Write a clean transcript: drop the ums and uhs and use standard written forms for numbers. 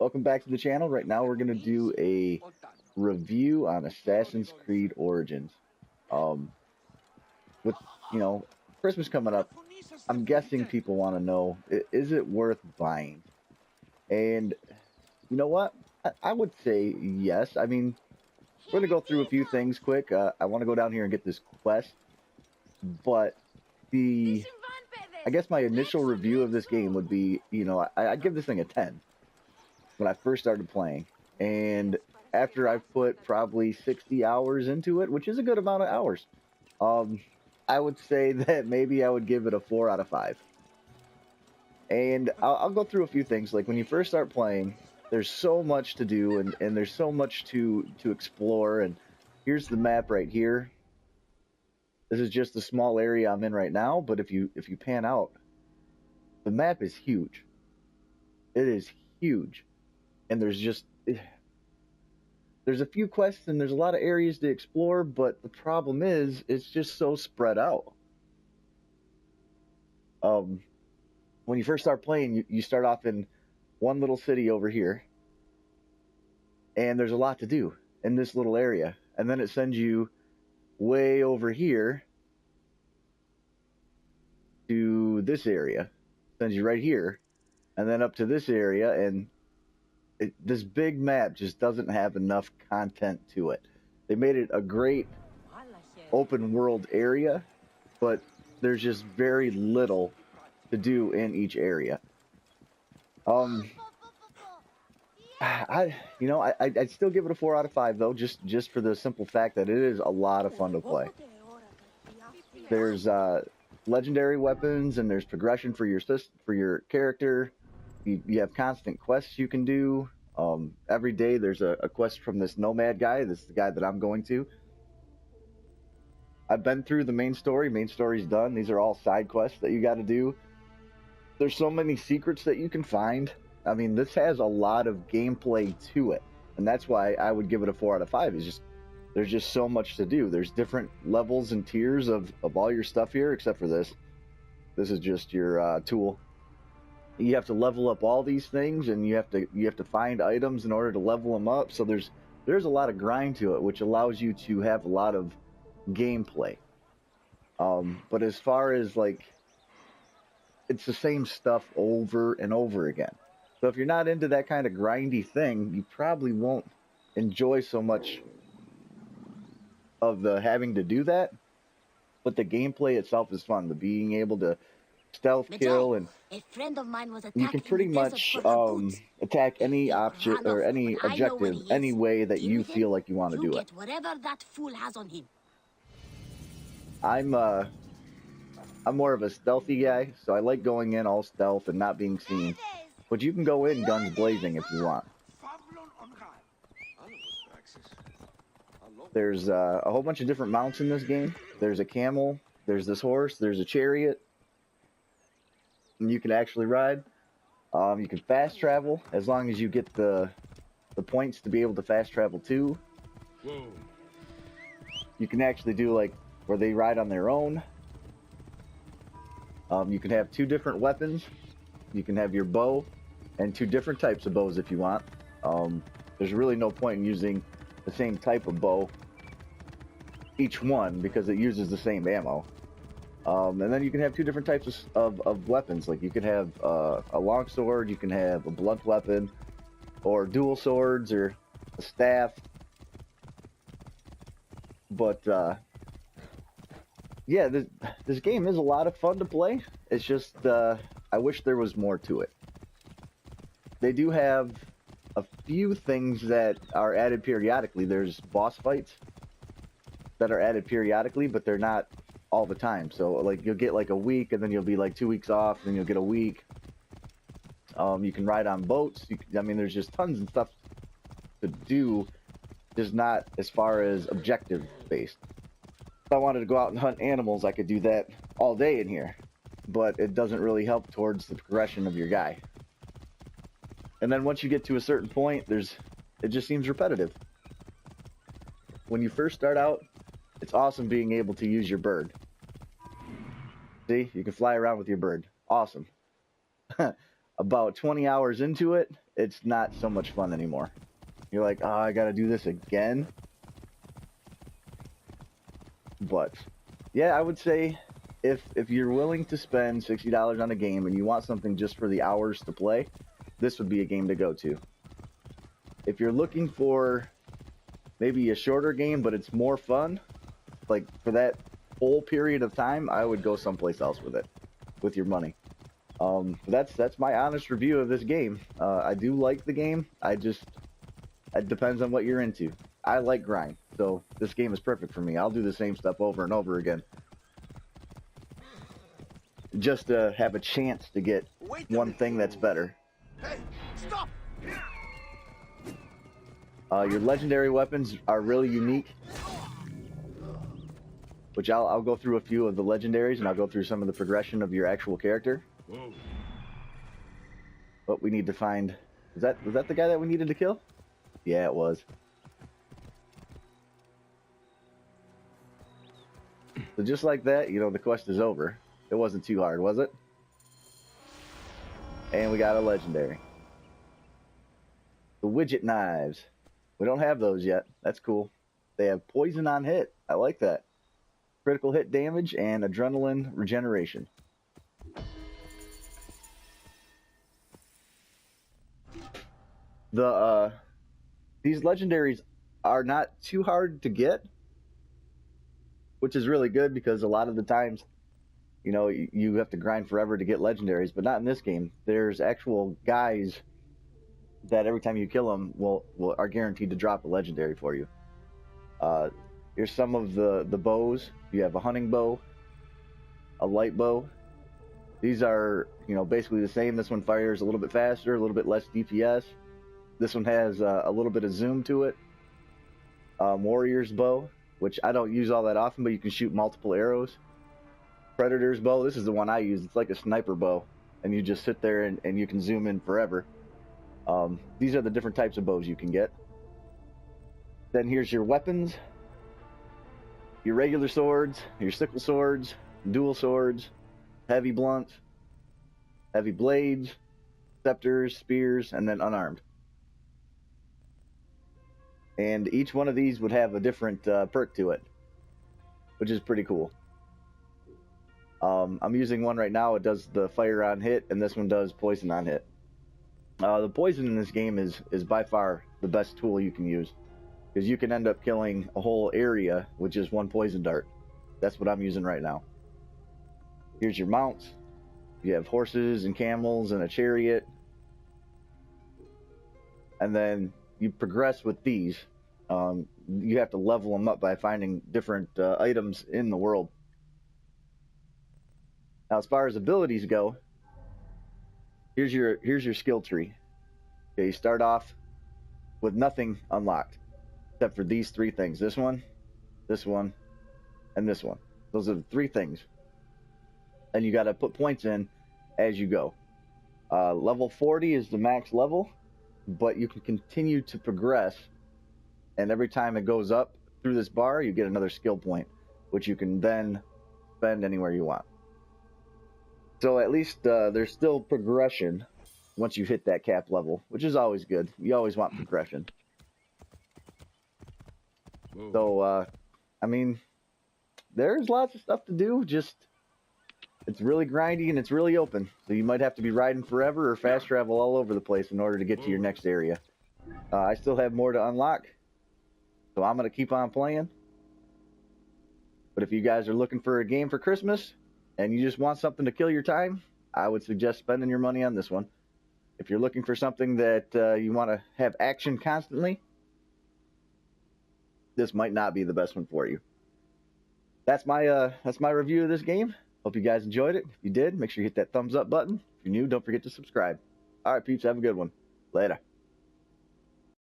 Welcome back to the channel. Right now we're going to do a review on Assassin's Creed Origins. Um, with, you know, Christmas coming up, I'm guessing people want to know, is it worth buying? And you know what? I would say yes. I mean, we're going to go through a few things quick. I want to go down here and get this quest, but I guess my initial review of this game would be, I'd give this thing a 10 when I first started playing. And after I've put probably 60 hours into it, which is a good amount of hours, I would say that maybe I would give it a 4 out of 5. And I'll go through a few things. Like when you first start playing, there's so much to do and there's so much to explore. And here's the map right here. This is just a small area I'm in right now, but if you pan out, the map is huge. It is huge. And there's a few quests and there's a lot of areas to explore, but the problem is it's just so spread out. When you first start playing, you start off in one little city over here, and there's a lot to do in this little area, and then it sends you way over here to this area, sends you right here, and then up to this area, and this big map just doesn't have enough content to it. They made it a great open world area, but there's just very little to do in each area. I'd still give it a 4 out of 5 though, just for the simple fact that it is a lot of fun to play. There's legendary weapons and there's progression for your character. You have constant quests you can do. Every day there's a quest from this nomad guy. This is the guy that I'm going to. I've been through the main story. Main story's done. These are all side quests that you got to do. There's so many secrets that you can find. I mean, this has a lot of gameplay to it, and that's why I would give it a 4 out of 5. There's just so much to do. There's different levels and tiers of all your stuff here, except for this. This is just your tool. You have to level up all these things, and you have to find items in order to level them up. So there's a lot of grind to it, which allows you to have a lot of gameplay. But as far as like, it's the same stuff over and over again. So if you're not into that kind of grindy thing, you probably won't enjoy so much of the having to do that. But the gameplay itself is fun. The being able to stealth kill, and you can pretty much attack any object or any objective any way that you feel like you want to do it. Whatever that fool has on him. I'm more of a stealthy guy, so I like going in all stealth and not being seen. But you can go in guns blazing if you want. There's a whole bunch of different mounts in this game. There's a camel, there's this horse, there's a chariot. And you can actually ride. You can fast travel as long as you get the points to be able to fast travel too. Whoa. You can actually do like where they ride on their own. You can have 2 different weapons. You can have your bow and 2 different types of bows if you want. There's really no point in using the same type of bow, each one, because it uses the same ammo. And then you can have 2 different types of weapons. Like you can have a long sword, you can have a blunt weapon, or dual swords, or a staff. But yeah, this game is a lot of fun to play. It's just I wish there was more to it. They do have a few things that are added periodically. There's boss fights that are added periodically, but they're not all the time. So like you'll get like a week, and then you'll be like 2 weeks off, and then you'll get a week. You can ride on boats. I mean, there's just tons of stuff to do, just not as far as objective based. If I wanted to go out and hunt animals, I could do that all day in here, but it doesn't really help towards the progression of your guy. And then once you get to a certain point, it just seems repetitive. When you first start out, it's awesome being able to use your bird. See, you can fly around with your bird. Awesome. About 20 hours into it, it's not so much fun anymore. You're like, oh, I gotta do this again. But yeah, I would say if you're willing to spend $60 on a game and you want something just for the hours to play, this would be a game to go to. If you're looking for maybe a shorter game but it's more fun, like for that whole period of time, I would go someplace else with it, with your money. That's my honest review of this game. I do like the game. It depends on what you're into. I like grind, so this game is perfect for me. I'll do the same stuff over and over again, just to have a chance to get one thing that's better. Hey, stop! Your legendary weapons are really unique, which I'll go through a few of the legendaries, and I'll go through some of the progression of your actual character. Whoa. But we need to find... was that the guy that we needed to kill? Yeah, it was. So just like that, you know, the quest is over. It wasn't too hard, was it? And we got a legendary. The widget knives. We don't have those yet. That's cool. They have poison on hit. I like that. Critical hit damage and adrenaline regeneration. These legendaries are not too hard to get, which is really good because a lot of the times, you know, you have to grind forever to get legendaries, but not in this game. There's actual guys that every time you kill them are guaranteed to drop a legendary for you. Here's some of the bows. You have a hunting bow, a light bow. These are, you know, basically the same. This one fires a little bit faster, a little bit less DPS. This one has a little bit of zoom to it. Warrior's bow, which I don't use all that often, but you can shoot multiple arrows. Predator's bow, this is the one I use. It's like a sniper bow, and you just sit there and you can zoom in forever. These are the different types of bows you can get. Then here's your weapons. Your regular swords, your sickle swords, dual swords, heavy blunts, heavy blades, scepters, spears, and then unarmed. And each one of these would have a different perk to it, which is pretty cool. I'm using one right now. It does the fire on hit, and this one does poison on hit. The poison in this game is by far the best tool you can use, because you can end up killing a whole area with just one poison dart. That's what I'm using right now. Here's your mounts. You have horses and camels and a chariot. And then you progress with these. You have to level them up by finding different items in the world. Now, as far as abilities go, here's your skill tree. Okay, you start off with nothing unlocked except for these three things. This one, and this one. Those are the three things. And you got to put points in as you go. Level 40 is the max level, but you can continue to progress, and every time it goes up through this bar, you get another skill point, which you can then spend anywhere you want. So at least there's still progression once you hit that cap level, which is always good. You always want progression. Whoa. So, I mean, there's lots of stuff to do, just it's really grindy and it's really open. So you might have to be riding forever or fast travel all over the place in order to get to your next area. I still have more to unlock, so I'm going to keep on playing. But if you guys are looking for a game for Christmas and you just want something to kill your time, I would suggest spending your money on this one. If you're looking for something that you want to have action constantly, this might not be the best one for you. That's my review of this game. Hope you guys enjoyed it. If you did, make sure you hit that thumbs up button. If you're new, don't forget to subscribe. All right, peeps, have a good one. Later.